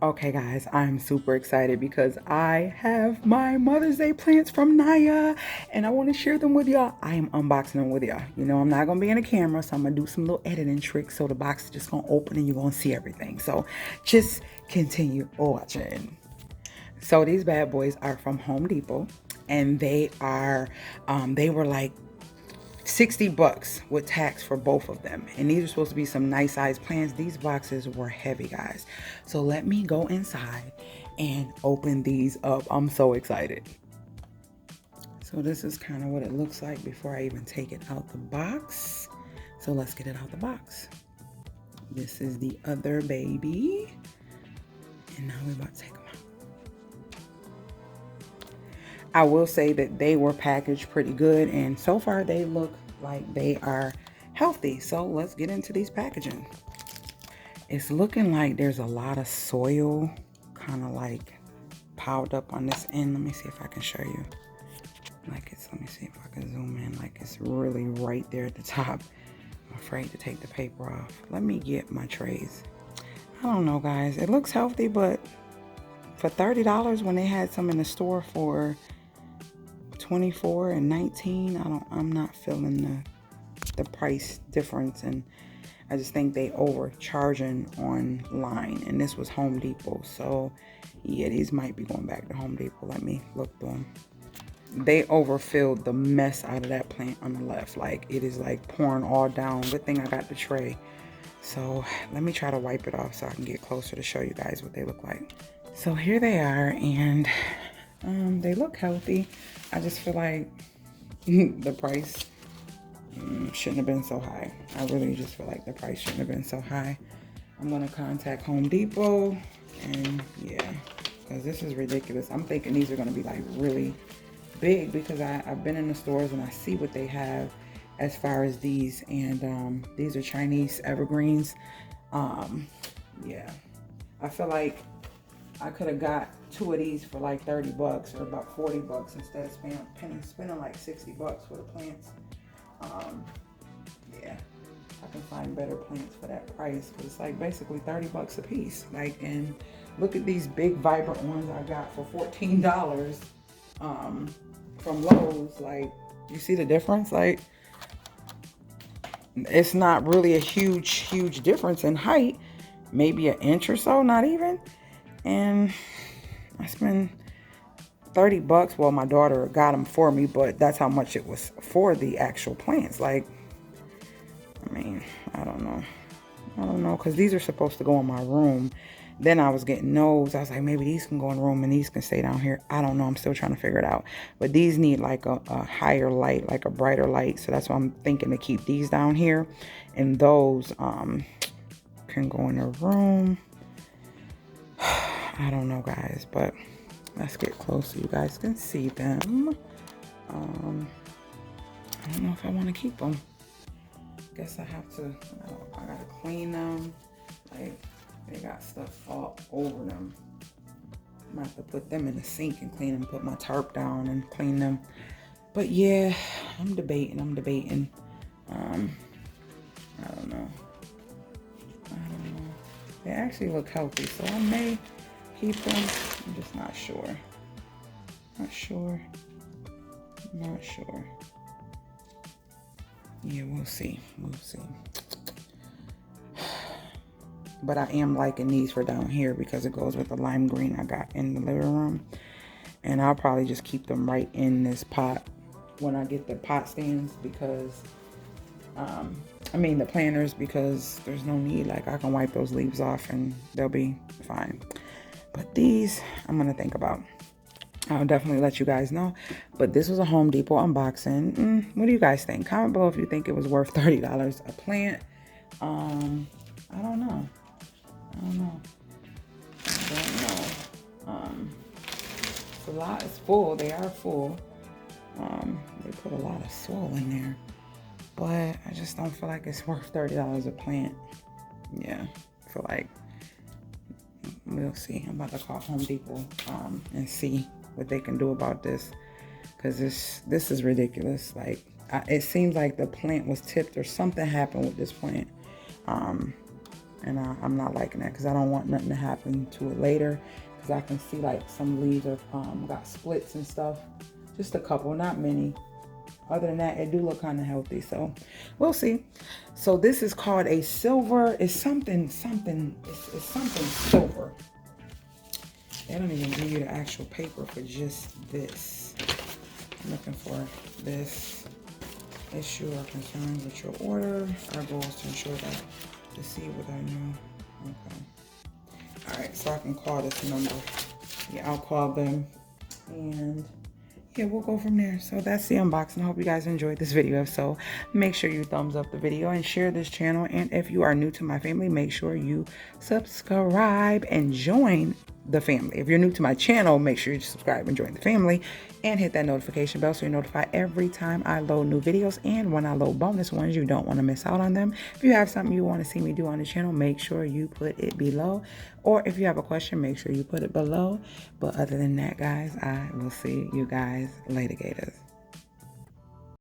Okay guys, I'm super excited because I have my Mother's Day plants from Naya and I want to share them with y'all. I am unboxing them with y'all. You know, I'm not going to be in the camera, so I'm going to do some little editing tricks so the box is just going to open and you're going to see everything. So just continue watching. So these bad boys are from Home Depot and they were like 60 bucks with tax for both of them, and these are supposed to be some nice size plants. These boxes were heavy, guys, so let me go inside and open these up. I'm so excited. So this is kind of what it looks like before I even take it out the box. So let's get it out the box. This is the other baby, and now we're about to take them out. I will say that they were packaged pretty good, and so far they look like they are healthy. So let's get into these packaging. It's looking like there's a lot of soil kind of like piled up on this end. Let me see if I can show you. Let me see if I can zoom in. Like it's really right there at the top. I'm afraid to take the paper off. Let me get my trays. I don't know, guys. It looks healthy, but for $30 when they had some in the store for $24 and $19, I'm not feeling the price difference, and I just think they overcharging online, and this was Home Depot, so yeah, these might be going back to Home Depot. Let me look through them. They overfilled the mess out of that plant on the left. Like it is like pouring all down. Good thing I got the tray. So let me try to wipe it off so I can get closer to show you guys what they look like. So here they are, and they look healthy. I just feel like the price shouldn't have been so high. I really just feel like the price shouldn't have been so high. I'm gonna contact Home Depot, and yeah, because this is ridiculous. I'm thinking these are gonna be like really big because I've been in the stores and I see what they have as far as these, and these are Chinese evergreens. Yeah, I feel like I could have got 2 of these for like 30 bucks or about 40 bucks instead of spending like 60 bucks for the plants. Yeah, I can find better plants for that price, but it's like basically 30 bucks a piece. Like, and look at these big vibrant ones I got for $14 from Lowe's. Like, you see the difference? Like, it's not really a huge difference in height, maybe an inch or so, not even. And I spent 30 bucks. Well, my daughter got them for me, but that's how much it was for the actual plants. Like, I mean, I don't know, because these are supposed to go in my room. Then I was getting those. I was like, maybe these can go in the room and these can stay down here. I don't know. I'm still trying to figure it out. But these need like a higher light, like a brighter light. So that's why I'm thinking to keep these down here. And those can go in the room. I don't know, guys, but let's get close so you guys can see them. I don't know if I want to keep them. Guess I have to, I gotta clean them. Like, they got stuff all over them. I'm gonna have to put them in the sink and clean them, put my tarp down and clean them. But yeah, I'm debating. I don't know. They actually look healthy, so I may keep them. I'm just not sure. Not sure. Yeah, we'll see. But I am liking these for down here because it goes with the lime green I got in the living room. And I'll probably just keep them right in this pot when I get the pot stands, because the planters, because there's no need. Like, I can wipe those leaves off and they'll be fine. But these, I'm gonna think about. I'll definitely let you guys know. But this was a Home Depot unboxing. What do you guys think? Comment below if you think it was worth $30 a plant. I don't know. It's a lot. It's full. They are full. They put a lot of soil in there. But I just don't feel like it's worth $30 a plant. Yeah, I feel like we'll see. I'm about to call Home Depot and see what they can do about this, because this is ridiculous. Like, it seems like the plant was tipped or something happened with this plant. And I'm not liking that because I don't want nothing to happen to it later, because I can see like some leaves have got splits and stuff. Just a couple, not many. Other than that, it do look kind of healthy, so we'll see. So this is called a silver. It's something silver. They don't even give you the actual paper for just this. I'm looking for this. Issue or concerns with your order. Our goal is to ensure that to see what I know. Okay. All right, so I can call this number. Yeah, I'll call them, and yeah, we'll go from there. So that's the unboxing. I hope you guys enjoyed this video. If so, make sure you thumbs up the video and share this channel. And if you are new to my family, make sure you subscribe and join the family. If you're new to my channel, make sure you subscribe and join the family and hit that notification bell so you're notified every time I load new videos, and when I load bonus ones, you don't want to miss out on them. If you have something you want to see me do on the channel, make sure you put it below, or if you have a question, make sure you put it below. But other than that, guys, I will see you guys later, Gators.